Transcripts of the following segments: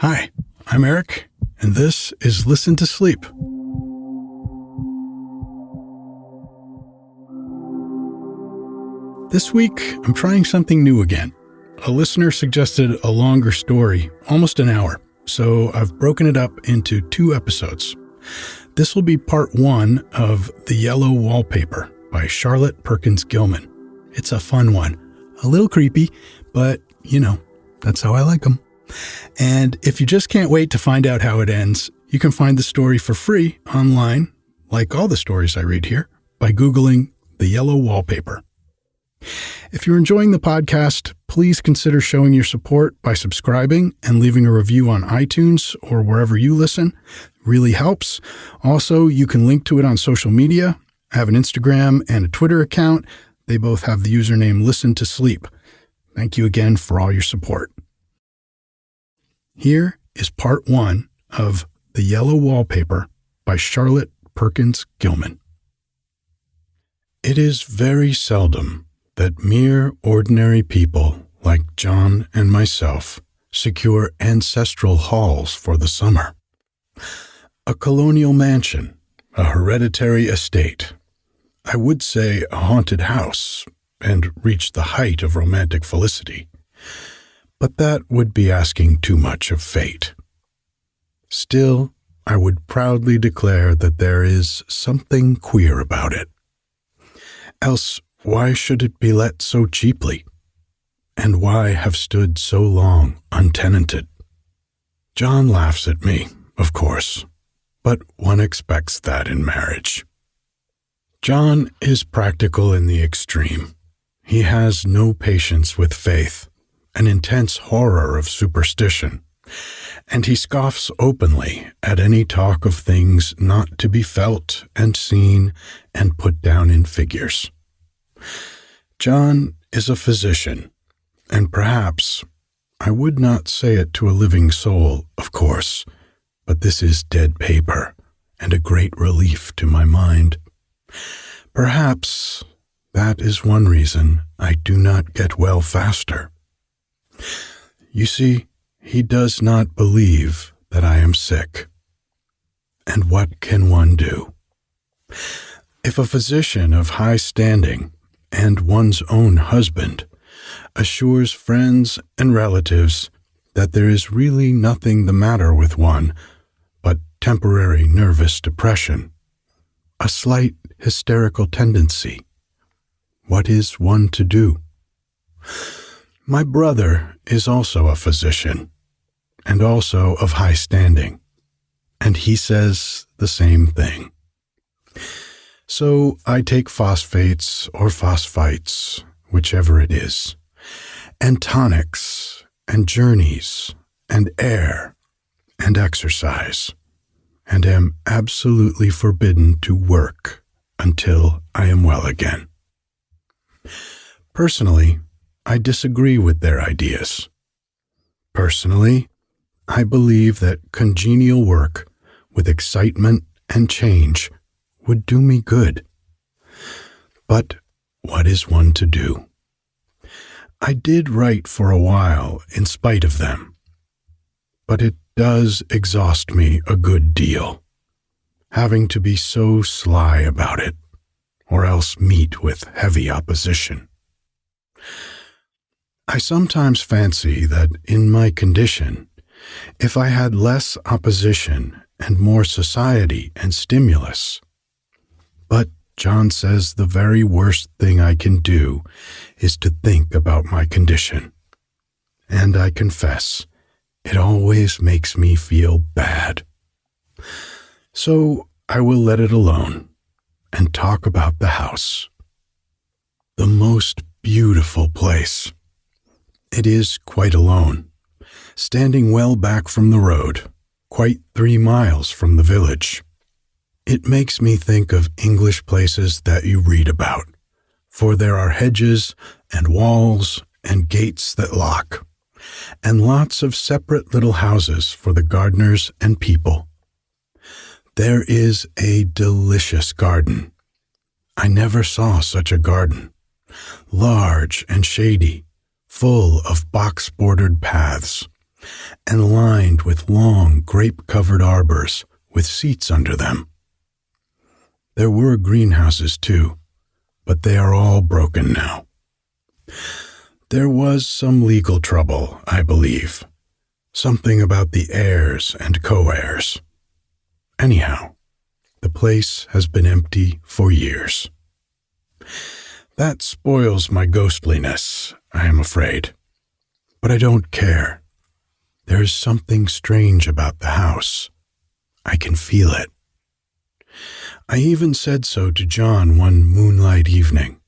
Hi, I'm Eric, and this is Listen to Sleep. This week, I'm trying something new again. A listener suggested a longer story, almost an hour, so I've broken it up into 2 episodes. This will be part 1 of The Yellow Wallpaper by Charlotte Perkins Gilman. It's a fun one, a little creepy, but, that's how I like them. And if you just can't wait to find out how it ends, you can find the story for free online, like all the stories I read here, by Googling The Yellow Wallpaper. If you're enjoying the podcast, please consider showing your support by subscribing and leaving a review on iTunes or wherever you listen. It really helps. Also, you can link to it on social media. I have an Instagram and a Twitter account. They both have the username Listen to Sleep. Thank you again for all your support. Here is part 1 of The Yellow Wallpaper by Charlotte Perkins Gilman. It is very seldom that mere ordinary people like John and myself secure ancestral halls for the summer. A colonial mansion, a hereditary estate, I would say a haunted house, and reach the height of romantic felicity. But that would be asking too much of fate. Still, I would proudly declare that there is something queer about it. Else, why should it be let so cheaply? And why have stood so long untenanted? John laughs at me, of course, but one expects that in marriage. John is practical in the extreme. He has no patience with faith, an intense horror of superstition, and he scoffs openly at any talk of things not to be felt and seen and put down in figures. John is a physician, and perhaps, I would not say it to a living soul, of course, but this is dead paper and a great relief to my mind. Perhaps that is one reason I do not get well faster. You see, he does not believe that I am sick. And what can one do? If a physician of high standing and one's own husband assures friends and relatives that there is really nothing the matter with one but temporary nervous depression, a slight hysterical tendency, what is one to do? My brother is also a physician, and also of high standing, and he says the same thing. So I take phosphates or phosphites, whichever it is, and tonics, and journeys, and air, and exercise, and am absolutely forbidden to work until I am well again. Personally, I disagree with their ideas. Personally, I believe that congenial work with excitement and change would do me good. But what is one to do? I did write for a while in spite of them, but it does exhaust me a good deal, having to be so sly about it, or else meet with heavy opposition. I sometimes fancy that in my condition, if I had less opposition and more society and stimulus. But John says the very worst thing I can do is to think about my condition. And I confess, it always makes me feel bad. So I will let it alone and talk about the house. The most beautiful place. It is quite alone, standing well back from the road, quite 3 miles from the village. It makes me think of English places that you read about, for there are hedges and walls and gates that lock, and lots of separate little houses for the gardeners and people. There is a delicious garden. I never saw such a garden, large and shady, full of box-bordered paths, and lined with long grape-covered arbors with seats under them. There were greenhouses too, but they are all broken now. There was some legal trouble, I believe. Something about the heirs and co-heirs. Anyhow, the place has been empty for years. That spoils my ghostliness, I am afraid. But I don't care. There is something strange about the house. I can feel it. I even said so to John one moonlight evening,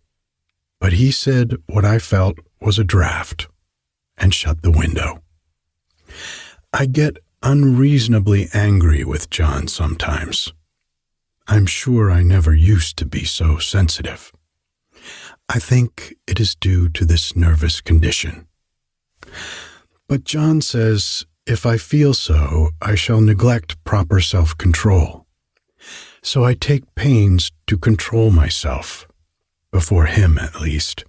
but he said what I felt was a draft and shut the window. I get unreasonably angry with John sometimes. I'm sure I never used to be so sensitive. I think it is due to this nervous condition. But John says if I feel so, I shall neglect proper self-control. So I take pains to control myself, before him at least,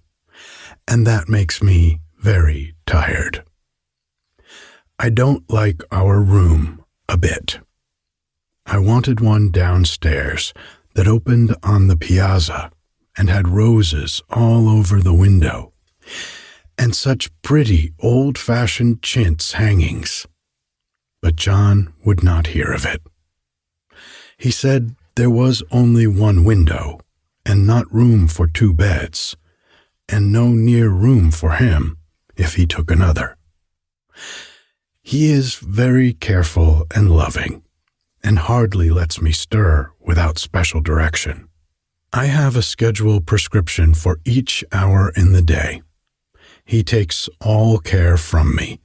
and that makes me very tired. I don't like our room a bit. I wanted one downstairs that opened on the piazza and had roses all over the window, and such pretty old-fashioned chintz hangings. But John would not hear of it. He said there was only one window, and not room for 2 beds, and no near room for him if he took another. He is very careful and loving, and hardly lets me stir without special direction. I have a schedule prescription for each hour in the day. He takes all care from me,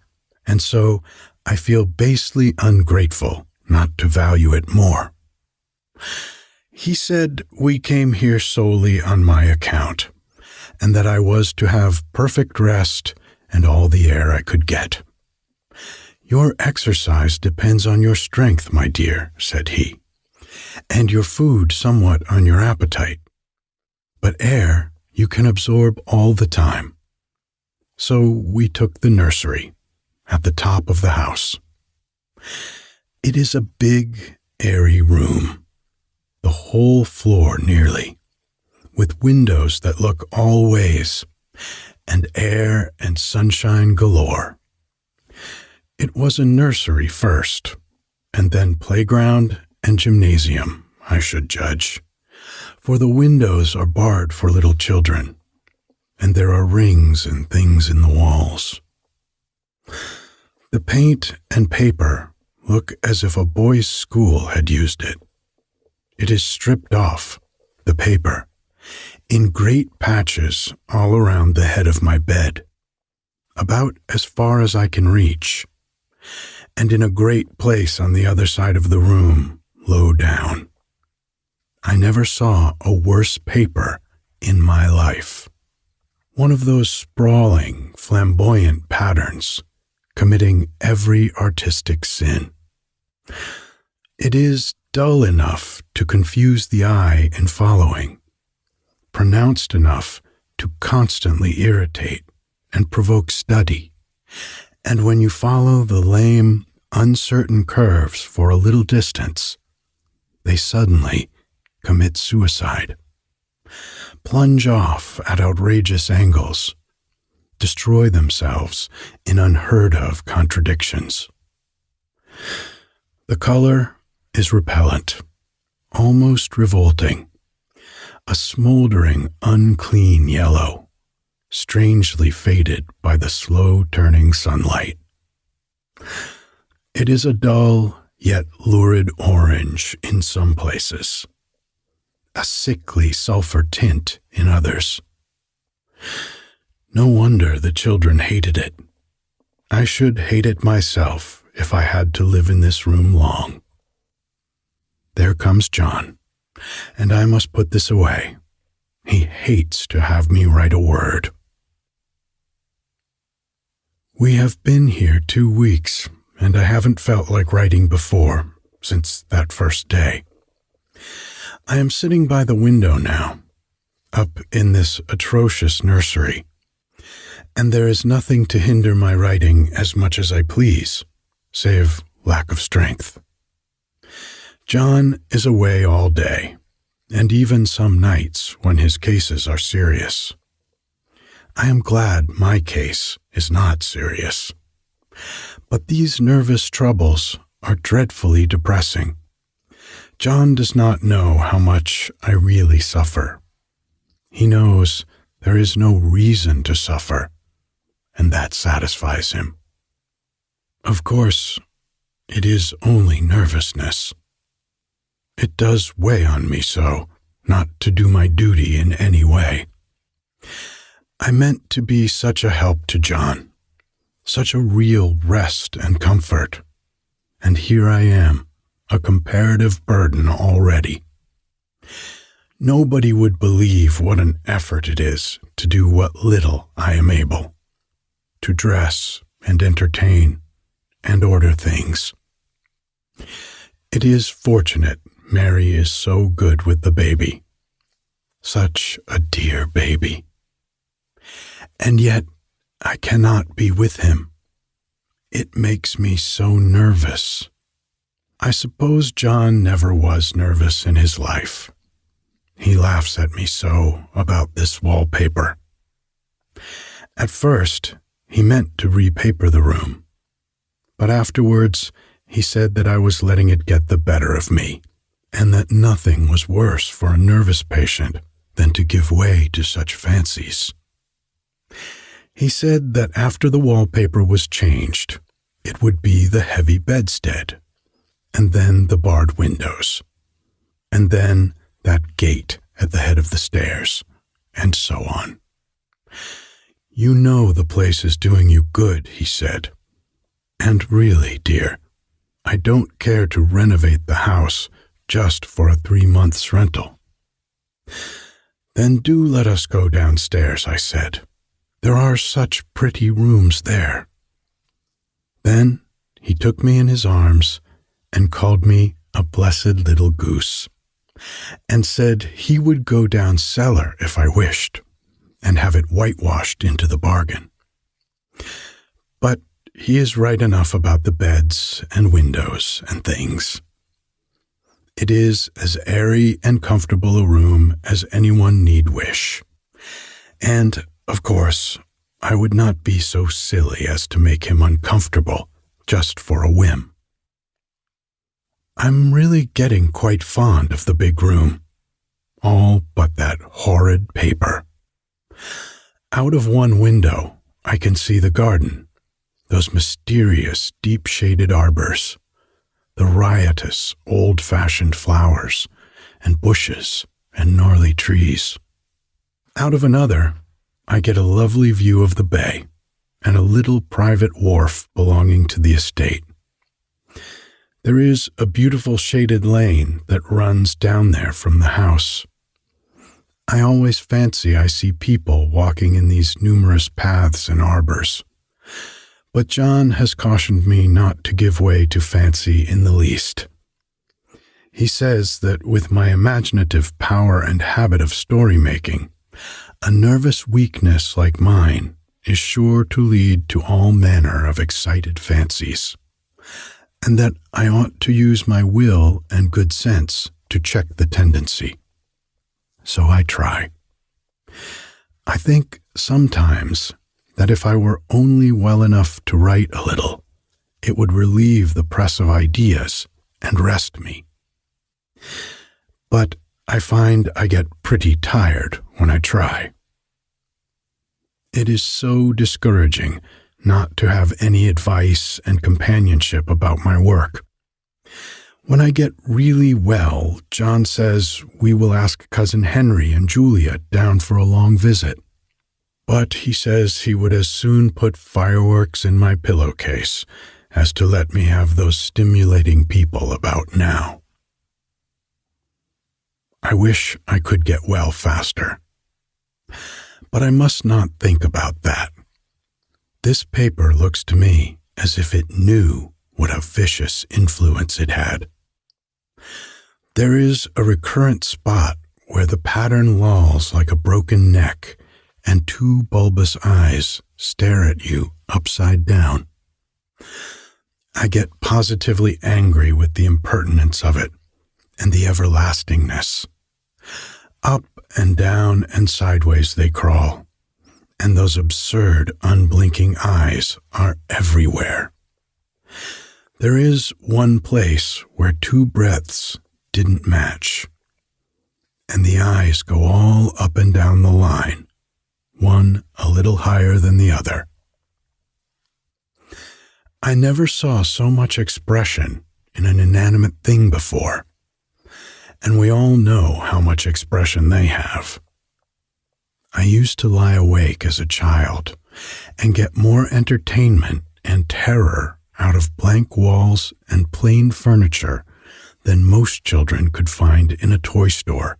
and so I feel basely ungrateful not to value it more. He said we came here solely on my account, and that I was to have perfect rest and all the air I could get. Your exercise depends on your strength, my dear, said he, and your food somewhat on your appetite. But air you can absorb all the time. So we took the nursery, at the top of the house. It is a big, airy room, the whole floor nearly, with windows that look all ways, and air and sunshine galore. It was a nursery first, and then playground and gymnasium, I should judge, for the windows are barred for little children, and there are rings and things in the walls. The paint and paper look as if a boys' school had used it. It is stripped off, the paper, in great patches all around the head of my bed, about as far as I can reach, and in a great place on the other side of the room, low down. I never saw a worse paper in my life. One of those sprawling, flamboyant patterns, committing every artistic sin. It is dull enough to confuse the eye in following, pronounced enough to constantly irritate and provoke study, and when you follow the lame, uncertain curves for a little distance, they suddenly commit suicide, plunge off at outrageous angles, destroy themselves in unheard-of contradictions. The color is repellent, almost revolting, a smoldering, unclean yellow, strangely faded by the slow-turning sunlight. It is a dull, yet lurid orange in some places, a sickly sulfur tint in others. No wonder the children hated it. I should hate it myself if I had to live in this room long. There comes John, and I must put this away. He hates to have me write a word. We have been here 2 weeks, and I haven't felt like writing before, since that first day. I am sitting by the window now, up in this atrocious nursery, and there is nothing to hinder my writing as much as I please, save lack of strength. John is away all day, and even some nights when his cases are serious. I am glad my case is not serious. But these nervous troubles are dreadfully depressing. John does not know how much I really suffer. He knows there is no reason to suffer, and that satisfies him. Of course, it is only nervousness. It does weigh on me so, not to do my duty in any way. I meant to be such a help to John, such a real rest and comfort, and here I am, a comparative burden already. Nobody would believe what an effort it is to do what little I am able, to dress and entertain and order things. It is fortunate Mary is so good with the baby. Such a dear baby. And yet I cannot be with him. It makes me so nervous. I suppose John never was nervous in his life. He laughs at me so about this wallpaper. At first, he meant to repaper the room, but afterwards he said that I was letting it get the better of me, and that nothing was worse for a nervous patient than to give way to such fancies. He said that after the wallpaper was changed, it would be the heavy bedstead, and then the barred windows, and then that gate at the head of the stairs, and so on. You know the place is doing you good, he said. And really, dear, I don't care to renovate the house just for a 3 months' rental. Then do let us go downstairs, I said. There are such pretty rooms there. Then he took me in his arms and called me a blessed little goose, and said he would go down cellar if I wished, and have it whitewashed into the bargain. But he is right enough about the beds and windows and things. It is as airy and comfortable a room as anyone need wish, and, of course, I would not be so silly as to make him uncomfortable just for a whim. I'm really getting quite fond of the big room, all but that horrid paper. Out of one window, I can see the garden, those mysterious, deep-shaded arbors, the riotous, old-fashioned flowers and bushes and gnarly trees. Out of another, I get a lovely view of the bay and a little private wharf belonging to the estate. There is a beautiful shaded lane that runs down there from the house. I always fancy I see people walking in these numerous paths and arbors, but John has cautioned me not to give way to fancy in the least. He says that with my imaginative power and habit of story-making, a nervous weakness like mine is sure to lead to all manner of excited fancies, and that I ought to use my will and good sense to check the tendency. So I try. I think sometimes that if I were only well enough to write a little, it would relieve the press of ideas and rest me. But I find I get pretty tired when I try. It is so discouraging not to have any advice and companionship about my work. When I get really well, John says we will ask Cousin Henry and Julia down for a long visit. But he says he would as soon put fireworks in my pillowcase as to let me have those stimulating people about now. I wish I could get well faster. But I must not think about that. This paper looks to me as if it knew what a vicious influence it had. There is a recurrent spot where the pattern lolls like a broken neck, and 2 bulbous eyes stare at you upside down. I get positively angry with the impertinence of it and the everlastingness. Up and down and sideways they crawl, and those absurd, unblinking eyes are everywhere. There is one place where two breadths didn't match, and the eyes go all up and down the line, one a little higher than the other. I never saw so much expression in an inanimate thing before, and we all know how much expression they have. I used to lie awake as a child and get more entertainment and terror out of blank walls and plain furniture than most children could find in a toy store.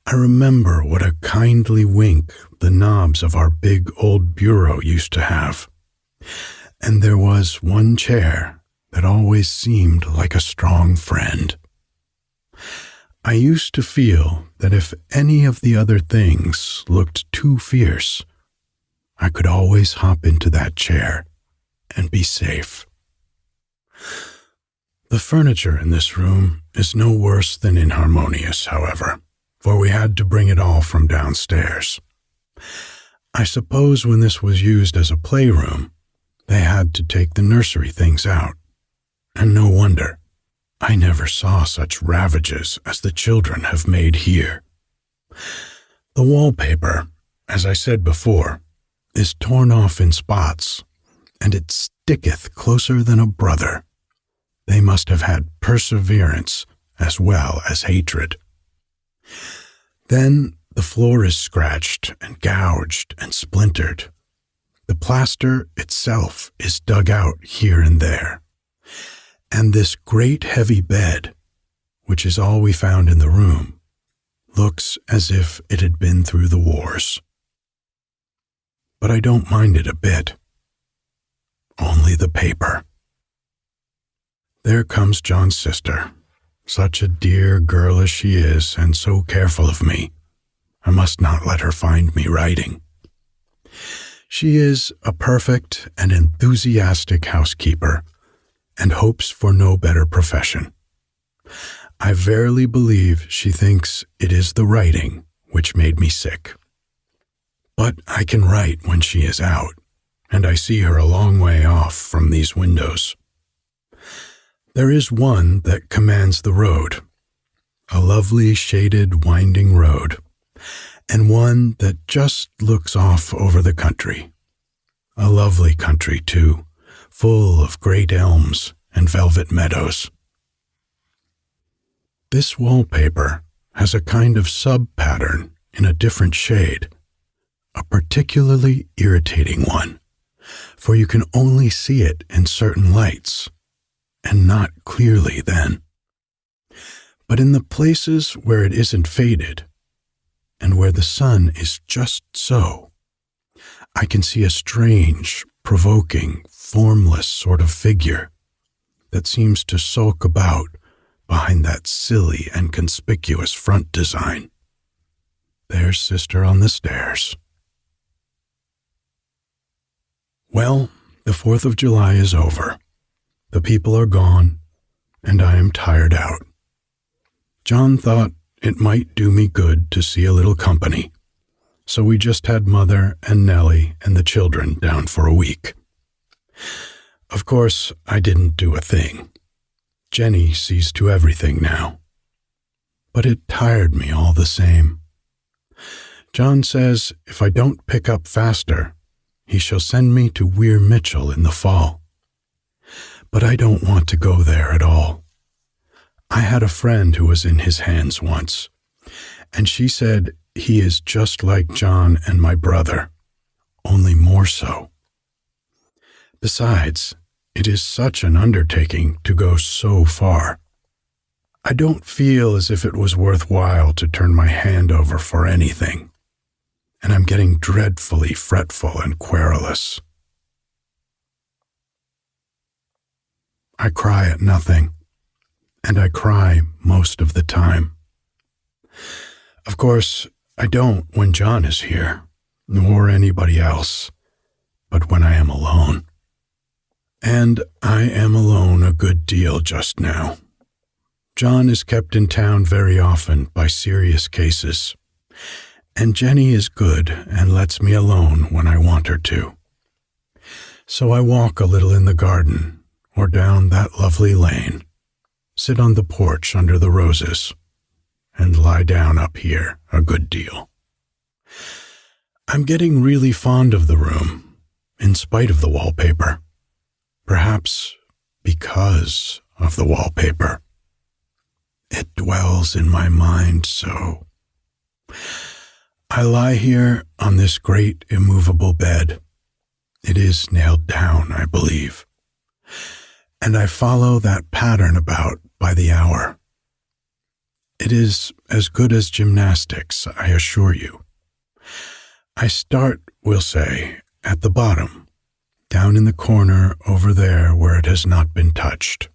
I remember what a kindly wink the knobs of our big old bureau used to have. And there was one chair that always seemed like a strong friend. I used to feel that if any of the other things looked too fierce, I could always hop into that chair and be safe. The furniture in this room is no worse than inharmonious, however, for we had to bring it all from downstairs. I suppose when this was used as a playroom, they had to take the nursery things out, and no wonder. I never saw such ravages as the children have made here. The wallpaper, as I said before, is torn off in spots, and it sticketh closer than a brother. They must have had perseverance as well as hatred. Then the floor is scratched and gouged and splintered. The plaster itself is dug out here and there. And this great heavy bed, which is all we found in the room, looks as if it had been through the wars. But I don't mind it a bit. Only the paper. There comes John's sister. Such a dear girl as she is, and so careful of me. I must not let her find me writing. She is a perfect and enthusiastic housekeeper, and hopes for no better profession. I verily believe she thinks it is the writing which made me sick. But I can write when she is out, and I see her a long way off from these windows. There is one that commands the road, a lovely shaded winding road, and one that just looks off over the country. A lovely country, too, full of great elms and velvet meadows. This wallpaper has a kind of sub-pattern in a different shade, a particularly irritating one, for you can only see it in certain lights, and not clearly then. But in the places where it isn't faded, and where the sun is just so, I can see a strange, provoking, formless sort of figure that seems to sulk about behind that silly and conspicuous front design. There's Sister on the stairs. Well, the 4th of July is over. The people are gone, and I am tired out. John thought it might do me good to see a little company, so we just had Mother and Nellie and the children down for a week. Of course, I didn't do a thing. Jenny sees to everything now. But it tired me all the same. John says if I don't pick up faster, he shall send me to Weir Mitchell in the fall. But I don't want to go there at all. I had a friend who was in his hands once, and she said he is just like John and my brother, only more so. Besides, it is such an undertaking to go so far. I don't feel as if it was worthwhile to turn my hand over for anything, and I'm getting dreadfully fretful and querulous. I cry at nothing, and I cry most of the time. Of course, I don't when John is here, nor anybody else, but when I am alone. And I am alone a good deal just now. John is kept in town very often by serious cases, and Jenny is good and lets me alone when I want her to. So I walk a little in the garden or down that lovely lane, sit on the porch under the roses, and lie down up here a good deal. I'm getting really fond of the room, in spite of the wallpaper. Perhaps because of the wallpaper. It dwells in my mind so. I lie here on this great immovable bed. It is nailed down, I believe. And I follow that pattern about by the hour. It is as good as gymnastics, I assure you. I start, we'll say, at the bottom, down in the corner over there where it has not been touched.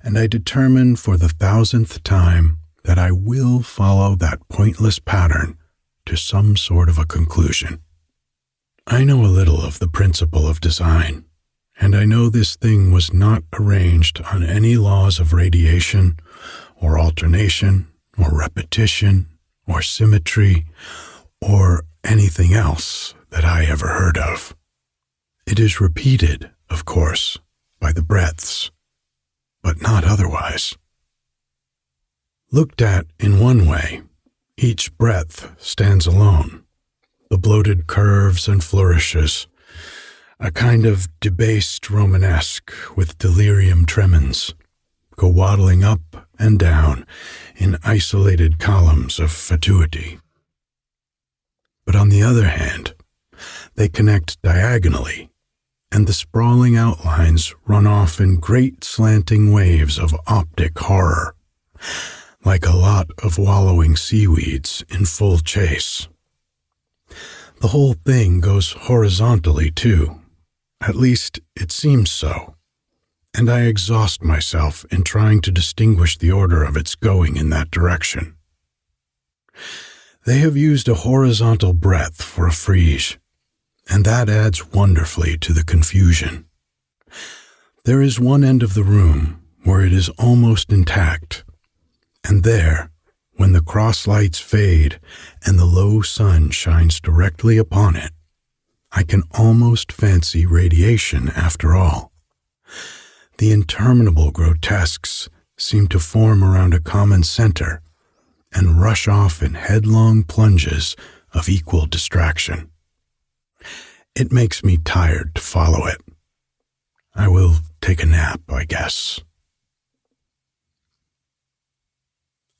And I determine for the 1000th time that I will follow that pointless pattern to some sort of a conclusion. I know a little of the principle of design, and I know this thing was not arranged on any laws of radiation, or alternation, or repetition, or symmetry, or anything else that I ever heard of. It is repeated, of course, by the breadths, but not otherwise. Looked at in one way, each breadth stands alone. The bloated curves and flourishes, a kind of debased Romanesque with delirium tremens, go waddling up and down in isolated columns of fatuity. But on the other hand, they connect diagonally, and the sprawling outlines run off in great slanting waves of optic horror, like a lot of wallowing seaweeds in full chase. The whole thing goes horizontally, too. At least it seems so, and I exhaust myself in trying to distinguish the order of its going in that direction. They have used a horizontal breadth for a frieze, and that adds wonderfully to the confusion. There is one end of the room where it is almost intact, and there, when the cross lights fade and the low sun shines directly upon it, I can almost fancy radiation after all. The interminable grotesques seem to form around a common center and rush off in headlong plunges of equal distraction. It makes me tired to follow it. I will take a nap, I guess.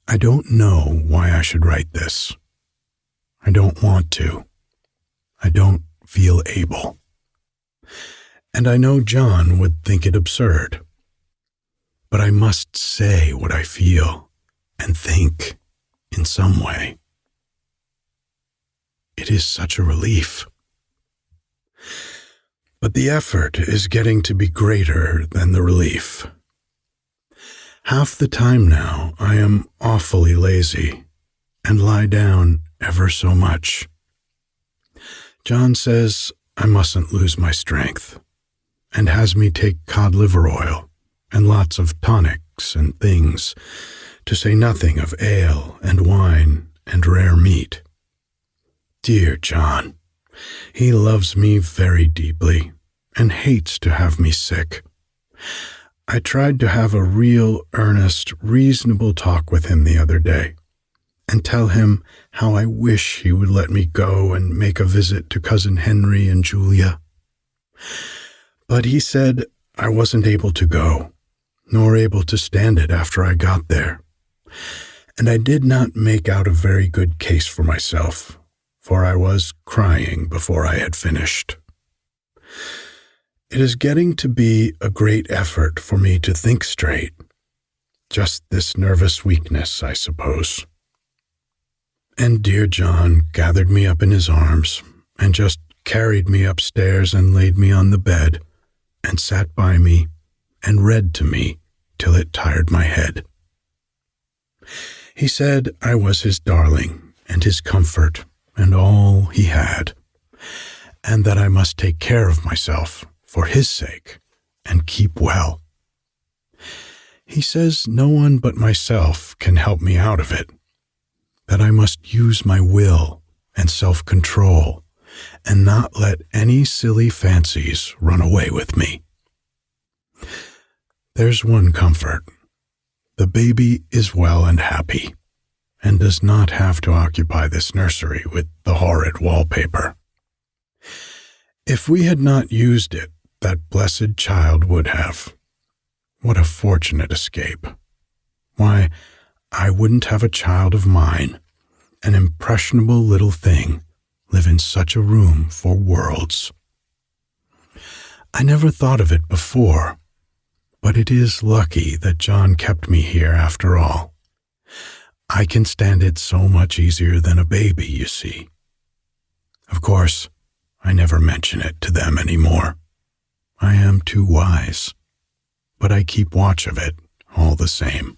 I don't know why I should write this. I don't want to. I don't feel able. And I know John would think it absurd. But I must say what I feel and think in some way. It is such a relief. But the effort is getting to be greater than the relief. Half the time now I am awfully lazy and lie down ever so much. John says I mustn't lose my strength and has me take cod liver oil and lots of tonics and things, to say nothing of ale and wine and rare meat. Dear John, he loves me very deeply and hates to have me sick. I tried to have a real, earnest, reasonable talk with him the other day and tell him how I wish he would let me go and make a visit to Cousin Henry and Julia. But he said I wasn't able to go, nor able to stand it after I got there. And I did not make out a very good case for myself, for I was crying before I had finished. It is getting to be a great effort for me to think straight. Just this nervous weakness, I suppose. And dear John gathered me up in his arms and just carried me upstairs and laid me on the bed and sat by me and read to me till it tired my head. He said I was his darling and his comfort and all he had, and that I must take care of myself for his sake and keep well. He says no one but myself can help me out of it, that I must use my will and self-control and not let any silly fancies run away with me. There's one comfort. The baby is well and happy, and does not have to occupy this nursery with the horrid wallpaper. If we had not used it, that blessed child would have. What a fortunate escape. Why, I wouldn't have a child of mine, an impressionable little thing, live in such a room for worlds. I never thought of it before, but it is lucky that John kept me here after all. I can stand it so much easier than a baby, you see. Of course, I never mention it to them anymore. I am too wise, but I keep watch of it all the same.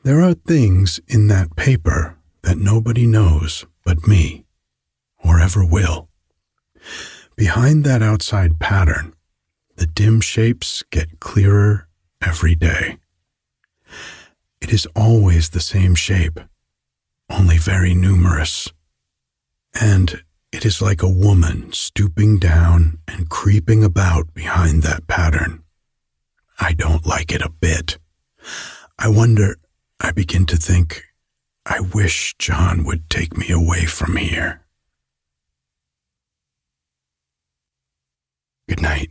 There are things in that paper that nobody knows but me, or ever will. Behind that outside pattern, the dim shapes get clearer every day. It is always the same shape, only very numerous. And it is like a woman stooping down and creeping about behind that pattern. I don't like it a bit. I begin to think, I wish John would take me away from here. Good night.